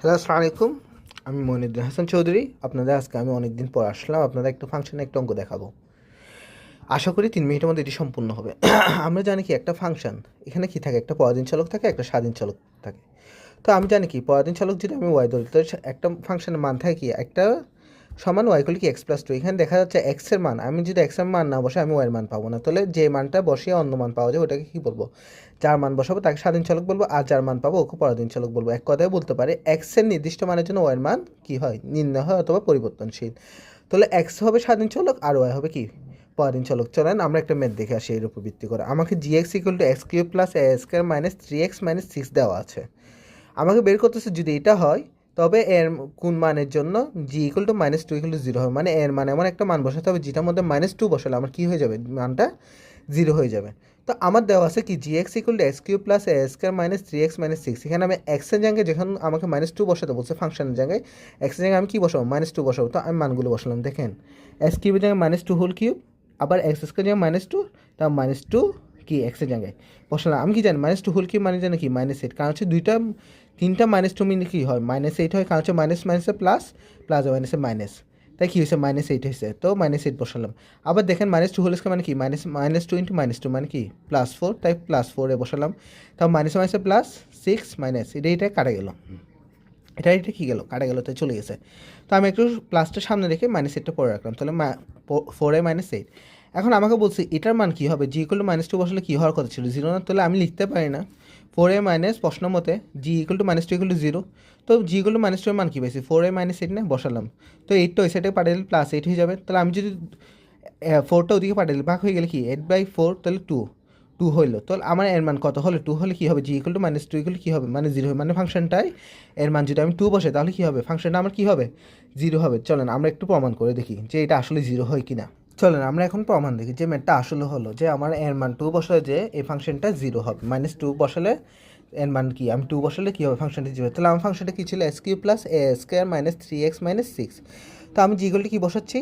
Hello, আসসালামু আলাইকুম। আমি মনিরুদ্দিন হাসান চৌধুরী। আপনাদের আজকে আমি অনেক দিন পর আসলাম। আপনাদের একটা ফাংশনে একটা অঙ্ক দেখাবো। আশা করি ৩ মিনিটের মধ্যে এটি সম্পূর্ণ হবে। আমরা জানি কি একটা ফাংশন, এখানে কি থাকে, একটা পরাধীন চলক থাকে, একটা স্বাধীন চলক থাকে। তো আমি জানি কি পরাধীন চলক যদি আমি ওয়াই ধরি, তো একটা ফাংশনের মান থাকে কি একটা সমান ওয়াই করলে কি এক্স প্লাস টু। এখানে দেখা যাচ্ছে এক্সের মান, আমি যদি এক্সের মান না বসে আমি ওয়াইয়ের মান পাবো না। তাহলে যে মানটা বসিয়ে অন্য মান পাওয়া যায় ওটাকে কী বলবো? যার মান বসাবো তাকে স্বাধীন চলক বলবো, আর যার মান পাবো ওকে পরাধীন চলক বলবো। এক কথায় বলতে পারে এক্সের নির্দিষ্ট মানের জন্য ওয়াইয়ের মান কী হয়, নির্ণয় হয় অথবা পরিবর্তনশীল। তাহলে এক্স হবে স্বাধীন চলক আর ওয়াই হবে কি পরাধীন চলক। চলেন আমরা একটা ম্যাথ দেখে আসি এর উপর ভিত্তি করে। আমাকে g x equal to x cube plus a square minus 3x minus 6 দেওয়া আছে। আমাকে বের করতেছে যদি এটা হয় তবে এর কোন মানের জন্য g equal to minus two equal to zero হবে, মানে এর মানে এমন একটা মান বসাতে হবে যেটার মধ্যে মাইনাস টু বসালে আমার কী হয়ে যাবে, মানটা জিরো হয়ে যাবে। তো আমার দেওয়া আছে কি g x equal to x cube plus a square minus 3x minus 6। এখানে আমি এক্সের জায়গায় যখন আমাকে মাইনাস টু বসাতে বলছে ফাংশনের জায়গায়, এক্সের জায়গায় আমি কী বসাবো, মাইনাস টু বসাবো। তো আমি মানগুলো বসালাম, দেখেন এক্স কিউবের জায়গায় মাইনাস টু হোল কিউব, আবার এক্স স্কোয়ার জায়গায় মাইনাস টু, তা মাইনাস টু কি এক্সের জায়গায় বসালাম। আমি কি জানি মাইনাস টু হোল কিউব মানে জানি কি মাইনাস এইট, কারণ হচ্ছে তিনটা মাইনাস টু মিলে কী হয় মাইনাস এইট হয়, কারণ হচ্ছে মাইনাস মাইনাসে প্লাস, প্লাস মাইনাসে মাইনাস, তাই কী হয়েছে মাইনাস এইট হয়েছে। তো মাইনাস এইট বসালাম। আবার দেখেন মাইনাস টু হোল স্কোয়ার মানে কি minus two into minus two মানে কি প্লাস ফোর, তাই প্লাস ফোরে বসালাম। তাও মাইনাস মাইনাসে প্লাস সিক্স মাইনাস এটা কাটা গেল, এটা কী গেল কাটা গেল, তাই চলে গেছে। তো আমি একটু প্লাসটা সামনে রেখে মাইনাস এইটটা পরে রাখলাম, তাহলে ফোরে মাইনাস এইট। এখন আমাকে বলছি এটার মান কী হবে, g equal to minus two বসলে কী হওয়ার কথা ছিল, জিরো না। তাহলে আমি লিখতে পারি না ফোর এ মাইনাস প্রশ্ন মতে g equal to minus two equal to zero. তো g equal to minus two এর মান কী পাইছি, ফোর এ মাইনাস এইট না বসালাম। তো এইটটা ওই সাইডে পাঠিয়ে দিলে প্লাস এইট হয়ে যাবে। তাহলে আমি যদি ফোরটা ওদিকে পাঠিয়ে দিলে ভাগ হয়ে গেলে কি এইট বাই ফোর, তাহলে টু টু হইলো। তো আমার এর মান কত হলে টু হলে কী হবে, g equal to minus two equal কী হবে মানে জিরো হবে, মানে ফাংশনটায় এর মান যদি আমি টু বসে তাহলে কী হবে, ফাংশনটা আমার কী হবে, জিরো হবে। চলেন আমরা একটু প্রমাণ করে দেখি যে এটা আসলে জিরো হয় কি না। চলেন আমরা এখন প্রমাণ দেখি যে ম্যাথটা আসলে হলো যে আমার এর মান টু বসালে যে এই ফাংশনটা জিরো হবে, মাইনাস টু বসালে এর মান কি আমি টু বসালে কী হবে ফাংশনটা জিরো। তাহলে আমার ফাংশনটা কী ছিল, S Q plus a square minus 3x minus 6। তো আমি জিগুলোটি কী বসাচ্ছি,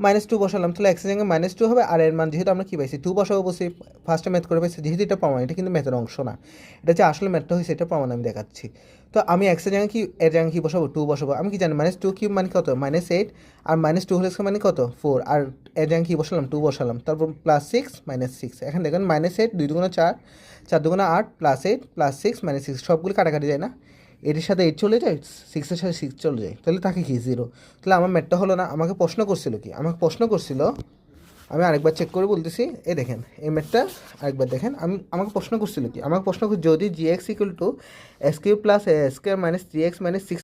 মাইনাস টু বসালাম, তাহলে এক্সের জায়গায় মাইনাস টু হবে, আর এর মান যেহেতু আমরা কী পাইছি টু বসাবো বসে ফার্স্টে ম্যাথ করে পাইছি, যেহেতু এটা প্রমাণ, এটা কিন্তু ম্যাথের অংশ না, এটা যে আসলে ম্যাথটা হয়েছে এটা প্রমাণ আমি দেখাচ্ছি। তো আমি এক্সের জায়গায় কি এর জায়গায় কী বসাবো, টু বসাবো। আমি কি জানি মাইনাস টু কিউব মানে কত, মাইনাস এইট, আর মাইনাস টু হোল স্কোয়ার মানে কত ফোর, আর এর জায়গায় কী বসালাম টু বসালাম, তারপর প্লাস সিক্স মাইনাস সিক্স। এখন দেখেন মাইনাস এইট দুই দুগুণা চার, চার দুগুণা আট, plus eight plus six minus six, সবগুলি কাটাকাটি যায় না, এটির সাথে এইট চলে যায়, সিক্সের সাথে সিক্স চলে যায়, তাহলে তাকে কি জিরো। তাহলে আমার ম্যাথটা হলো না। আমাকে প্রশ্ন করছিল কি, আমাকে প্রশ্ন করছিল, আমি আরেকবার চেক করে বলতেছি, এই দেখেন এই ম্যাথটা আরেকবার দেখেন। আমাকে প্রশ্ন করছিল কি, আমাকে প্রশ্ন করছে যদি g x equal to x cube plus a square minus 3x minus 6